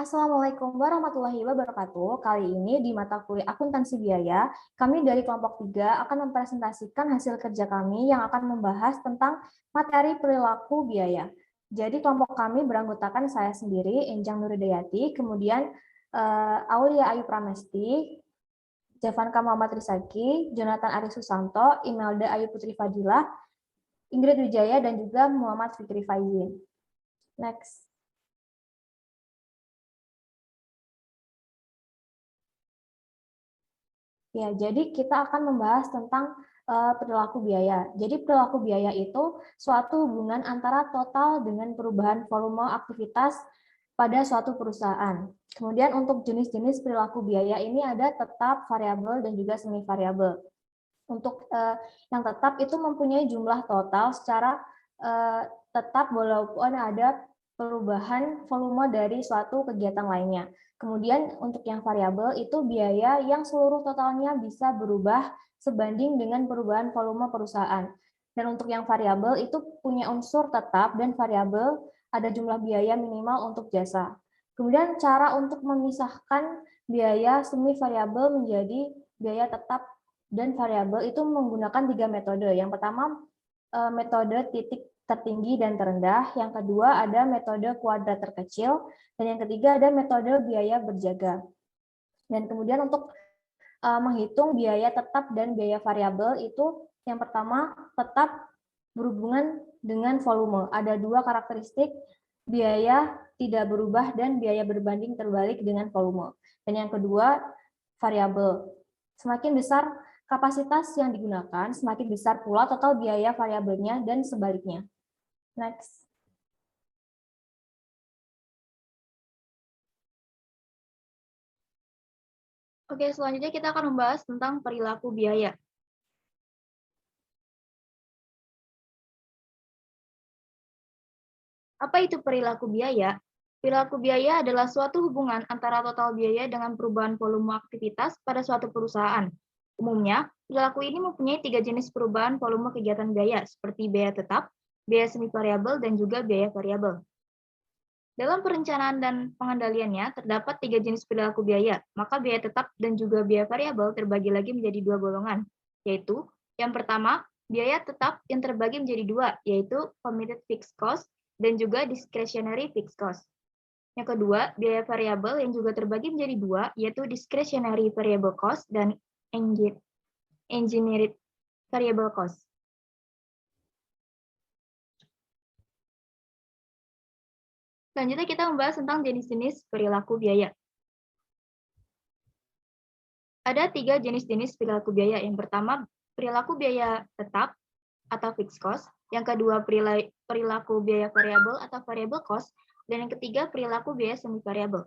Assalamualaikum warahmatullahi wabarakatuh. Kali ini di mata kuliah akuntansi biaya, kami dari kelompok 3 akan mempresentasikan hasil kerja kami yang akan membahas tentang materi perilaku biaya. Jadi kelompok kami beranggotakan saya sendiri, Enjang Nuridayati, kemudian Aulia Ayu Pramesti, Javanka Muhammad Risaki, Jonathan Aris Susanto, Imelda Ayu Putri Fadilah, Ingrid Wijaya, dan juga Muhammad Fikri Faizin. Next. Ya, jadi kita akan membahas tentang perilaku biaya. Jadi perilaku biaya itu suatu hubungan antara total dengan perubahan volume aktivitas pada suatu perusahaan. Kemudian untuk jenis-jenis perilaku biaya ini ada tetap, variabel, dan juga semi variabel. Untuk yang tetap itu mempunyai jumlah total secara tetap walaupun ada perubahan volume dari suatu kegiatan lainnya. Kemudian untuk yang variabel itu biaya yang seluruh totalnya bisa berubah sebanding dengan perubahan volume perusahaan. Dan untuk yang variabel itu punya unsur tetap dan variabel ada jumlah biaya minimal untuk jasa. Kemudian cara untuk memisahkan biaya semi variabel menjadi biaya tetap dan variabel itu menggunakan 3 metode. Yang pertama metode titik tertinggi dan terendah, yang kedua ada metode kuadrat terkecil, dan yang ketiga ada metode biaya berjaga. Dan kemudian untuk menghitung biaya tetap dan biaya variabel itu yang pertama tetap berhubungan dengan volume. Ada dua karakteristik, biaya tidak berubah dan biaya berbanding terbalik dengan volume. Dan yang kedua variabel. Semakin besar kapasitas yang digunakan, semakin besar pula total biaya variabelnya dan sebaliknya. Next. Oke, selanjutnya kita akan membahas tentang perilaku biaya. Apa itu perilaku biaya? Perilaku biaya adalah suatu hubungan antara total biaya dengan perubahan volume aktivitas pada suatu perusahaan. Umumnya, perilaku ini mempunyai 3 jenis perubahan volume kegiatan biaya, seperti biaya tetap, biaya semi variabel, dan juga biaya variabel. Dalam perencanaan dan pengendaliannya, terdapat 3 jenis perilaku biaya, maka biaya tetap dan juga biaya variabel terbagi lagi menjadi 2 golongan, yaitu yang pertama, biaya tetap yang terbagi menjadi 2, yaitu committed fixed cost dan juga discretionary fixed cost. Yang kedua, biaya variabel yang juga terbagi menjadi 2, yaitu discretionary variable cost dan engineered variable cost. Selanjutnya kita membahas tentang jenis-jenis perilaku biaya. Ada 3 jenis-jenis perilaku biaya. Yang pertama, perilaku biaya tetap atau fixed cost. Yang kedua, perilaku biaya variabel atau variable cost. Dan yang ketiga, perilaku biaya semi variabel.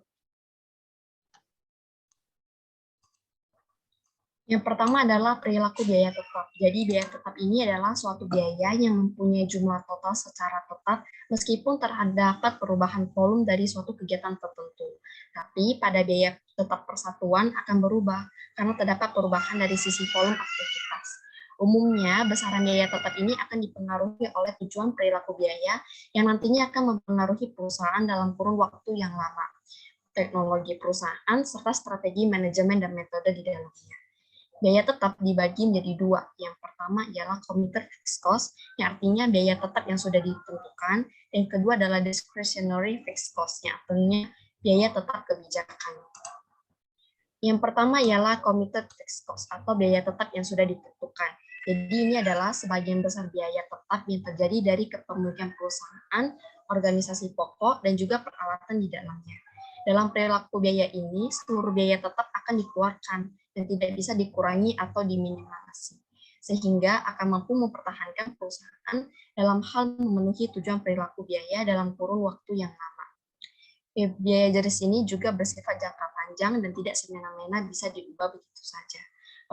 Yang pertama adalah perilaku biaya tetap. Jadi biaya tetap ini adalah suatu biaya yang mempunyai jumlah total secara tetap meskipun terdapat perubahan volume dari suatu kegiatan tertentu. Tapi pada biaya tetap persatuan akan berubah karena terdapat perubahan dari sisi volume aktivitas. Umumnya, besaran biaya tetap ini akan dipengaruhi oleh tujuan perilaku biaya yang nantinya akan mempengaruhi perusahaan dalam kurun waktu yang lama, teknologi perusahaan, serta strategi manajemen dan metode di dalamnya. Biaya tetap dibagi menjadi 2. Yang pertama ialah committed fixed cost, yang artinya biaya tetap yang sudah ditentukan. Yang kedua adalah discretionary fixed cost, yang artinya biaya tetap kebijakan. Yang pertama ialah committed fixed cost, atau biaya tetap yang sudah ditentukan. Jadi ini adalah sebagian besar biaya tetap yang terjadi dari kepemilikan perusahaan, organisasi pokok, dan juga peralatan di dalamnya. Dalam perilaku biaya ini, seluruh biaya tetap akan dikeluarkan dan tidak bisa dikurangi atau diminimalisasi, sehingga akan mampu mempertahankan perusahaan dalam hal memenuhi tujuan perilaku biaya dalam kurun waktu yang lama. Biaya jenis ini juga bersifat jangka panjang dan tidak semena-mena bisa diubah begitu saja.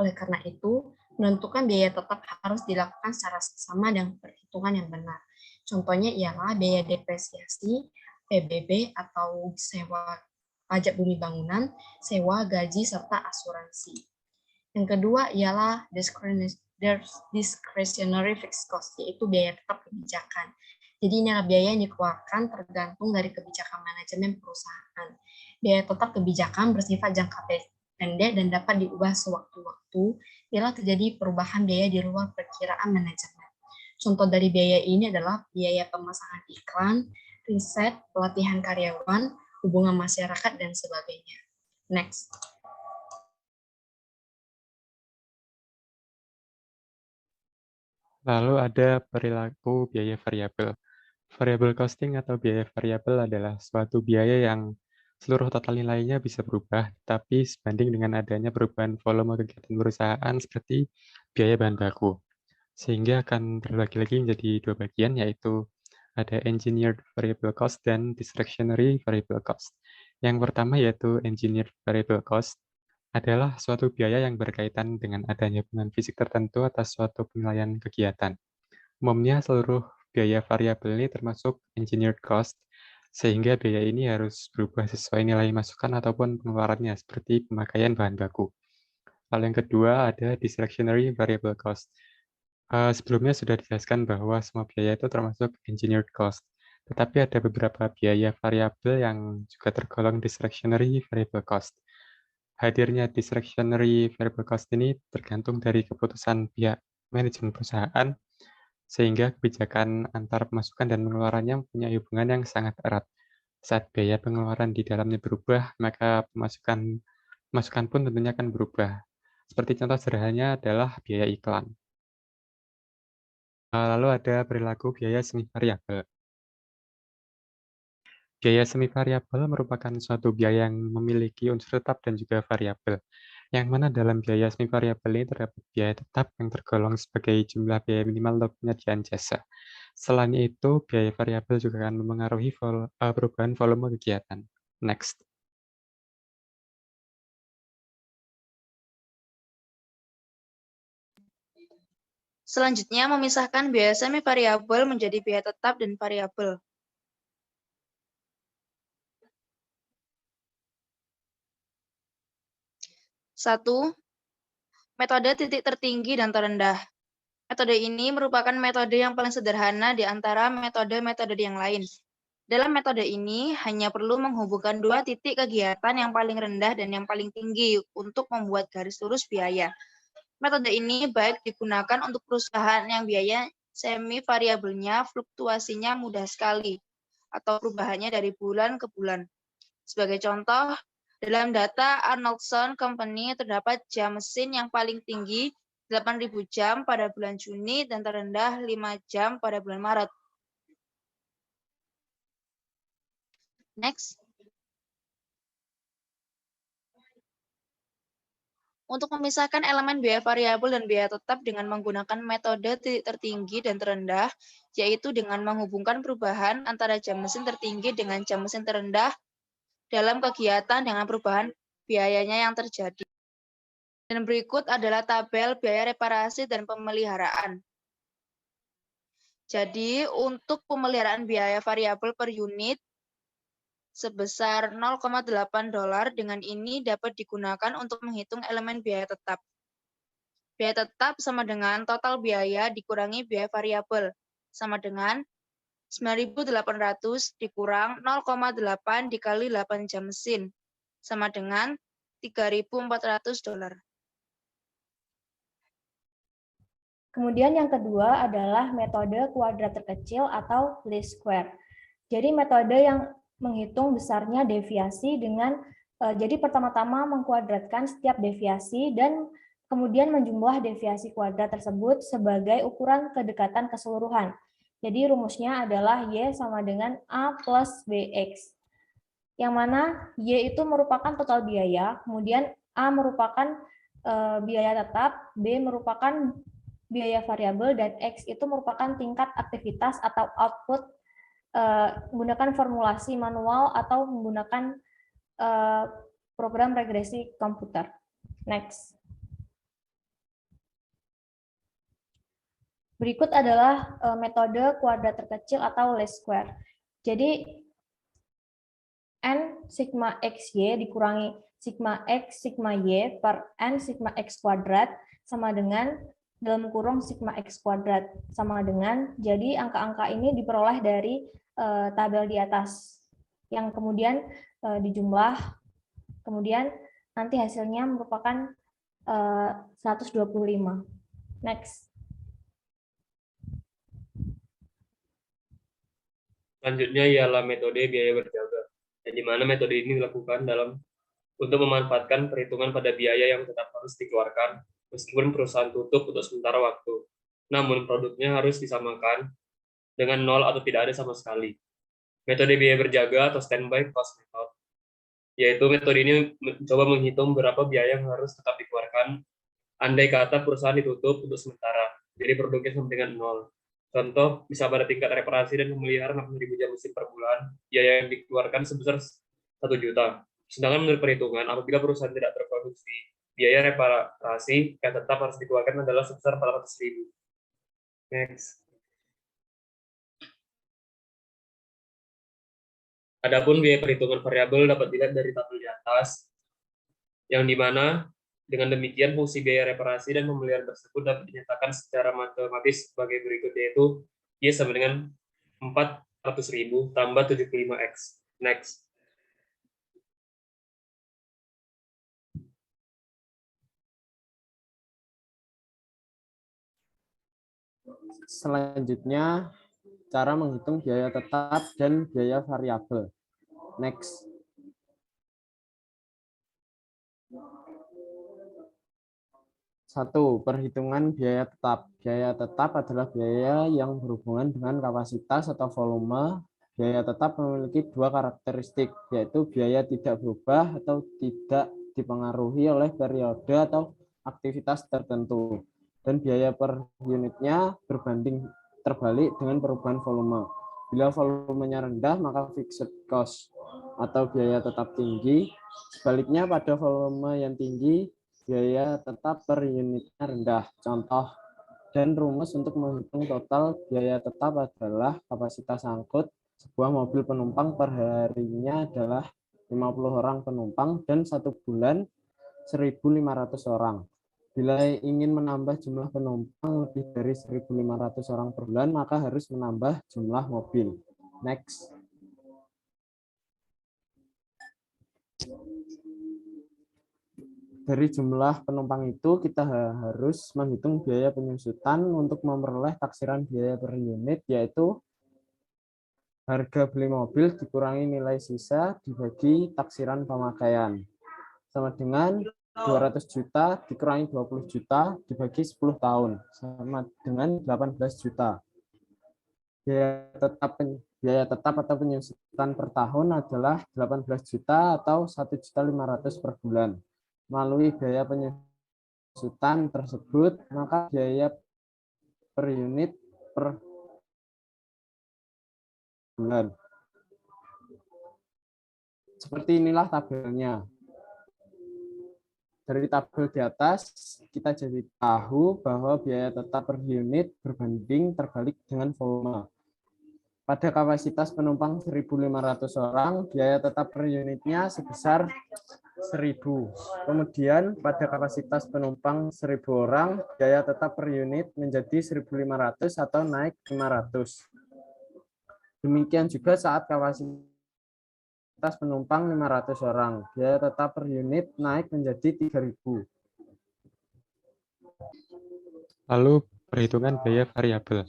Oleh karena itu, menentukan biaya tetap harus dilakukan secara seksama dengan perhitungan yang benar. Contohnya ialah biaya depresiasi, PBB atau sewa pajak bumi bangunan, sewa, gaji, serta asuransi. Yang kedua ialah discretionary fixed cost, yaitu biaya tetap kebijakan. Jadi ini adalah biaya yang dikeluarkan tergantung dari kebijakan manajemen perusahaan. Biaya tetap kebijakan bersifat jangka pendek dan dapat diubah sewaktu-waktu bila terjadi perubahan biaya di luar perkiraan manajemen. Contoh dari biaya ini adalah biaya pemasangan iklan, riset, pelatihan karyawan, hubungan masyarakat, dan sebagainya. Next. Lalu ada perilaku biaya variabel. Variable costing atau biaya variabel adalah suatu biaya yang seluruh total nilainya bisa berubah, tapi sebanding dengan adanya perubahan volume kegiatan perusahaan seperti biaya bahan baku. Sehingga akan terbagi lagi menjadi dua bagian, yaitu ada engineered variable cost dan discretionary variable cost. Yang pertama yaitu engineered variable cost adalah suatu biaya yang berkaitan dengan adanya hubungan fisik tertentu atas suatu penilaian kegiatan. Umumnya seluruh biaya variabel ini termasuk engineered cost, sehingga biaya ini harus berubah sesuai nilai masukan ataupun pengeluarannya, seperti pemakaian bahan baku. Lalu yang kedua ada discretionary variable cost. Sebelumnya sudah dijelaskan bahwa semua biaya itu termasuk engineered cost, tetapi ada beberapa biaya variabel yang juga tergolong discretionary variable cost. Hadirnya discretionary variable cost ini tergantung dari keputusan pihak manajemen perusahaan, sehingga kebijakan antar pemasukan dan pengeluarannya mempunyai hubungan yang sangat erat. Saat biaya pengeluaran di dalamnya berubah, maka pemasukan pun tentunya akan berubah. Seperti contoh sederhananya adalah biaya iklan. Lalu ada perilaku biaya semi variabel. Biaya semi variabel merupakan suatu biaya yang memiliki unsur tetap dan juga variabel. Yang mana dalam biaya semi variabel ini terdapat biaya tetap yang tergolong sebagai jumlah biaya minimal untuk penyediaan jasa. Selain itu, biaya variabel juga akan memengaruhi perubahan volume kegiatan. Next. Selanjutnya, memisahkan biaya semi variabel menjadi biaya tetap dan variabel. Satu, metode titik tertinggi dan terendah. Metode ini merupakan metode yang paling sederhana di antara metode-metode yang lain. Dalam metode ini, hanya perlu menghubungkan dua titik kegiatan yang paling rendah dan yang paling tinggi untuk membuat garis lurus biaya. Metode ini baik digunakan untuk perusahaan yang biaya semi variabelnya fluktuasinya mudah sekali, atau perubahannya dari bulan ke bulan. Sebagai contoh, dalam data Arnoldson Company terdapat jam mesin yang paling tinggi 8.000 jam pada bulan Juni dan terendah 5 jam pada bulan Maret. Next. Untuk memisahkan elemen biaya variabel dan biaya tetap dengan menggunakan metode titik tertinggi dan terendah, yaitu dengan menghubungkan perubahan antara jam mesin tertinggi dengan jam mesin terendah dalam kegiatan dengan perubahan biayanya yang terjadi. Dan berikut adalah tabel biaya reparasi dan pemeliharaan. Jadi, untuk pemeliharaan biaya variabel per unit sebesar $0,8 dengan ini dapat digunakan untuk menghitung elemen biaya tetap. Biaya tetap sama dengan total biaya dikurangi biaya variabel, sama dengan 9.800 dikurang 0,8 dikali 8 jam mesin, sama dengan $3.400. Kemudian yang kedua adalah metode kuadrat terkecil atau least square. Jadi metode yang menghitung besarnya deviasi dengan jadi pertama-tama mengkuadratkan setiap deviasi dan kemudian menjumlah deviasi kuadrat tersebut sebagai ukuran kedekatan keseluruhan. Jadi rumusnya adalah Y sama dengan A plus BX. Yang mana Y itu merupakan total biaya, kemudian A merupakan biaya tetap, B merupakan biaya variabel, dan X itu merupakan tingkat aktivitas atau output menggunakan formulasi manual atau menggunakan program regresi komputer. Next. Berikut adalah metode kuadrat terkecil atau least square. Jadi N sigma XY dikurangi sigma X sigma Y per N sigma X kuadrat sama dengan dalam kurung sigma X kuadrat sama dengan, jadi angka-angka ini diperoleh dari tabel di atas yang kemudian dijumlah, kemudian nanti hasilnya merupakan 125. Next. Selanjutnya ialah metode biaya berjaga, di mana metode ini dilakukan untuk memanfaatkan perhitungan pada biaya yang tetap harus dikeluarkan meskipun perusahaan tutup untuk sementara waktu. Namun produknya harus disamakan dengan nol atau tidak ada sama sekali. Metode biaya berjaga atau standby cost method, yaitu metode ini mencoba menghitung berapa biaya yang harus tetap dikeluarkan andai kata perusahaan ditutup untuk sementara. Jadi produknya sama dengan nol. Contoh, bisa pada tingkat reparasi dan pemeliharaan 60.000 jam mesin per bulan, biaya yang dikeluarkan sebesar 1 juta. Sedangkan menurut perhitungan, apabila perusahaan tidak terproduksi, biaya reparasi yang tetap harus dikeluarkan adalah sebesar 400.000. Next. Adapun biaya perhitungan variabel dapat dilihat dari tabel di atas, yang dimana dengan demikian fungsi biaya reparasi dan pemeliharaan tersebut dapat dinyatakan secara matematis sebagai berikut, yaitu Y sama dengan 400.000 tambah 75X. Next. Selanjutnya, cara menghitung biaya tetap dan biaya variabel. Next. Satu, perhitungan biaya tetap. Biaya tetap adalah biaya yang berhubungan dengan kapasitas atau volume. Biaya tetap memiliki dua karakteristik, yaitu biaya tidak berubah atau tidak dipengaruhi oleh periode atau aktivitas tertentu. Dan biaya per unitnya berbanding terbalik dengan perubahan volume. Bila volumenya rendah, maka fixed cost atau biaya tetap tinggi. Sebaliknya, pada volume yang tinggi, biaya tetap per unitnya rendah. Contoh dan rumus untuk menghitung total biaya tetap adalah kapasitas angkut sebuah mobil penumpang per harinya adalah 50 orang penumpang dan 1 bulan 1.500 orang. Bila ingin menambah jumlah penumpang lebih dari 1.500 orang per bulan, maka harus menambah jumlah mobil. Next. Dari jumlah penumpang itu, kita harus menghitung biaya penyusutan untuk memperoleh taksiran biaya per unit, yaitu harga beli mobil dikurangi nilai sisa dibagi taksiran pemakaian. Sama dengan 200 juta dikurangi 20 juta dibagi 10 tahun, sama dengan 18 juta. Biaya tetap atau penyusutan per tahun adalah 18 juta atau 1.500.000 per bulan. Melalui biaya penyusutan tersebut, maka biaya per unit per bulan. Seperti inilah tabelnya. Dari tabel di atas, kita jadi tahu bahwa biaya tetap per unit berbanding terbalik dengan volume. Pada kapasitas penumpang 1.500 orang, biaya tetap per unitnya sebesar 1.000. Kemudian pada kapasitas penumpang 1.000 orang, biaya tetap per unit menjadi 1.500 atau naik 500. Demikian juga saat kapasitas penumpang 500 orang, biaya tetap per unit naik menjadi 3.000. Lalu perhitungan biaya variabel.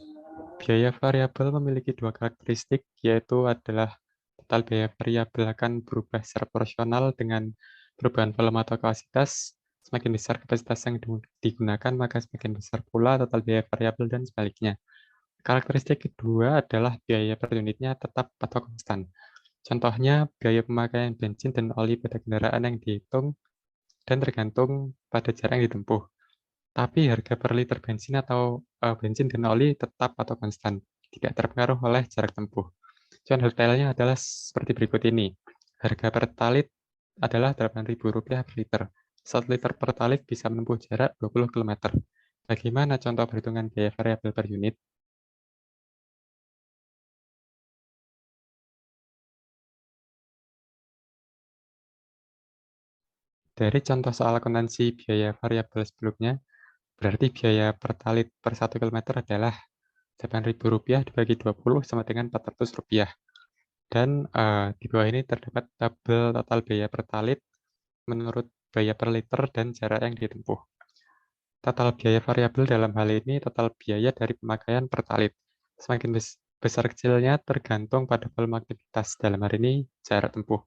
Biaya variabel memiliki dua karakteristik, yaitu adalah total biaya variabel akan berubah secara proporsional dengan perubahan volume atau kapasitas. Semakin besar kapasitas yang digunakan, maka semakin besar pula total biaya variabel dan sebaliknya. Karakteristik kedua adalah biaya per unitnya tetap atau konstan. Contohnya, biaya pemakaian bensin dan oli pada kendaraan yang dihitung dan tergantung pada jarak yang ditempuh. Tapi harga per liter bensin atau bensin dan oli tetap atau konstan, tidak terpengaruh oleh jarak tempuh. Contoh detailnya adalah seperti berikut ini. Harga pertalit adalah Rp8.000 per liter. 1 liter pertalit bisa menempuh jarak 20 km. Bagaimana contoh perhitungan biaya variabel per unit? Dari contoh soal akuntansi biaya variabel sebelumnya, Berarti biaya pertalit per 1 km adalah Rp8.000 dibagi 20 sama dengan Rp400. Dan di bawah ini terdapat tabel total biaya pertalit menurut biaya per liter dan jarak yang ditempuh. Total biaya variabel dalam hal ini total biaya dari pemakaian pertalit. Semakin besar kecilnya tergantung pada volume aktivitas. Dalam hal ini jarak tempuh.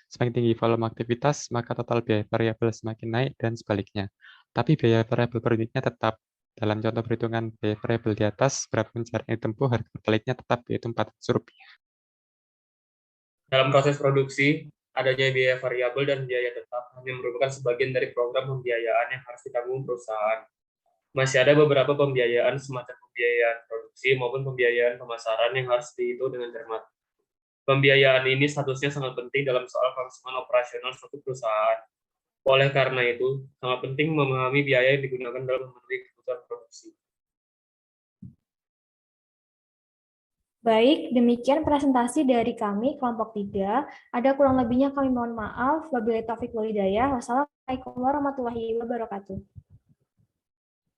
Semakin tinggi volume aktivitas, maka total biaya variabel semakin naik dan sebaliknya. Tapi biaya variabel per unitnya tetap. Dalam contoh perhitungan biaya variabel di atas, berapapun jarak yang ditempuh, harga pertalitnya tetap yaitu Rp400. Dalam proses produksi, adanya biaya variabel dan biaya tetap hanya merupakan sebagian dari program pembiayaan yang harus ditanggung perusahaan. Masih ada beberapa pembiayaan semacam pembiayaan produksi maupun pembiayaan pemasaran yang harus dihitung dengan cermat. Pembiayaan ini statusnya sangat penting dalam soal kelangsungan operasional suatu perusahaan. Oleh karena itu, sangat penting memahami biaya yang digunakan dalam memenuhi kebutuhan produksi. Baik, demikian presentasi dari kami, kelompok 3. Ada kurang lebihnya kami mohon maaf. Wabillahi taufiq wal hidayah. Wassalamualaikum warahmatullahi wabarakatuh.